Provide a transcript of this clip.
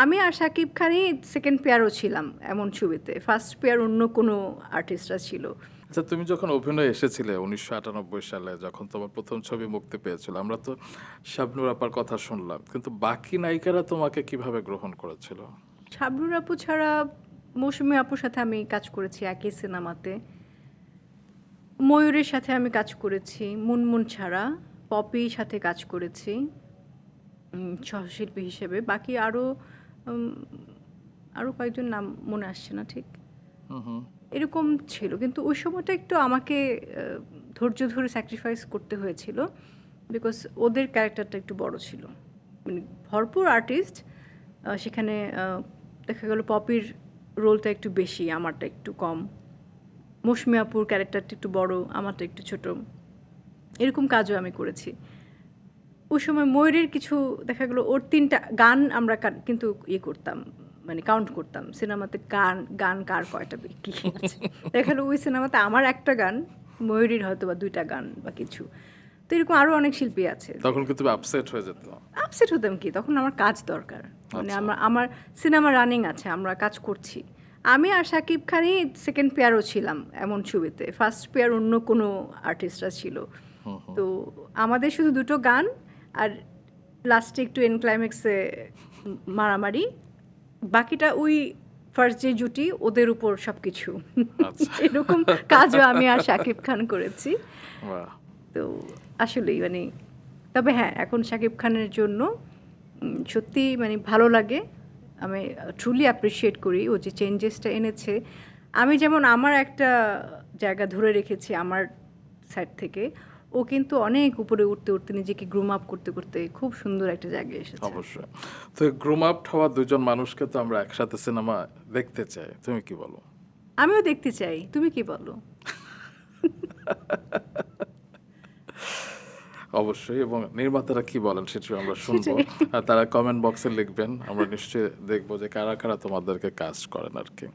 আমি আর শাকিব খানই সেকেন্ড পেয়ারও ছিলাম এমন ছবিতে, ফার্স্ট পেয়ার অন্য কোনো আর্টিস্টরা ছিল। আচ্ছা, তুমি যখন অভিনয়ে এসেছিলে ১৯৯৮ সালে, যখন তোমার প্রথম ছবি মুক্তি পেয়েছিল, আমরা তো শাবনূর আপার কথা শুনলাম, কিন্তু বাকি নায়িকারা তোমাকে কিভাবে গ্রহণ করেছিল? শাবনূর আপু ছাড়া মৌসুমী আপুর সাথে আমি কাজ করেছি একই সিনেমাতে, ময়ূরের সাথে আমি কাজ করেছি, মুনমুন ছাড়া পপির সাথে কাজ করেছি সহশিল্পী হিসেবে। বাকি আরও আরও কয়েকজন নাম মনে আসছে না ঠিক, হুম হুম। এরকম ছিল। কিন্তু ওই সময়টা একটু আমাকে ধৈর্য ধরে স্যাক্রিফাইস করতে হয়েছিল, বিকজ ওদের ক্যারেক্টারটা একটু বড় ছিল, মানে ভরপুর আর্টিস্ট। সেখানে দেখা গেল পপির রোলটা একটু বেশি, আমারটা একটু কম। মৌসুমী আপুর ক্যারেক্টারটা একটু বড়, আমারটা একটু ছোট। এরকম কাজও আমি করেছি। ওই সময় ময়ূরের কিছু দেখা গেলো ওর 3টা গান আমরা কিন্তু ইয়ে করতাম, মানে কাউন্ট করতাম সিনেমাতে গান গান কার কয়টা কি আছে। দেখা গেলো ওই সিনেমাতে আমার একটা গান, ময়ূরীর হয়তো বা 2টা গান বা কিছু। তো এরকম আরও অনেক শিল্পী আছে। তখন কিন্তু আপসেট হয়ে যেত। আপসেট হতাম কি, তখন আমার কাজ দরকার, মানে আচ্ছা। আমার সিনেমা রানিং আছে, আমরা কাজ করছি। আমি আর শাকিব খানই সেকেন্ড পেয়ারও ছিলাম এমন ছবিতে, ফার্স্ট পেয়ার অন্য কোনো আর্টিস্টরা ছিল। তো আমাদের শুধু 2টো গান, আর লাস্টে একটু এন ক্লাইম্যাক্সে মারামারি, বাকিটা ওই ফার্স্ট যে জুটি ওদের উপর সব কিছু। আচ্ছা। এরকম কাজও আমি আর শাকিব খান করেছি। বাহ। তো আসলেই মানে, তবে হ্যাঁ, এখন শাকিব খানের জন্য সত্যি মানে ভালো লাগে। আমি ট্রুলি অ্যাপ্রিসিয়েট করি ও যে চেঞ্জেসটা এনেছে। আমি যেমন আমার একটা জায়গা ধরে রেখেছি আমার সাইড থেকে, ও কিন্তু অনেক উপরে উঠতে উঠতে নিজেকে গ্রুম আপ করতে করতে খুব সুন্দর একটা জায়গায় এসেছে। অবশ্যই। তো গ্রুম আপ হওয়া দুজন মানুষকে তো আমরা একসাথে সিনেমা দেখতে চাই, তুমি কি বলো? আমিও দেখতে চাই, তুমি কি বলো? অবশ্যই, এবং নির্মাতারা কি বলেন সেটাও আমরা শুনবো। সেটাই। আর তারা কমেন্ট বক্সে লিখবেন, আমরা নিশ্চয়ই দেখবো যে কারা কারা তোমাদেরকে কাজ করেন আর কি।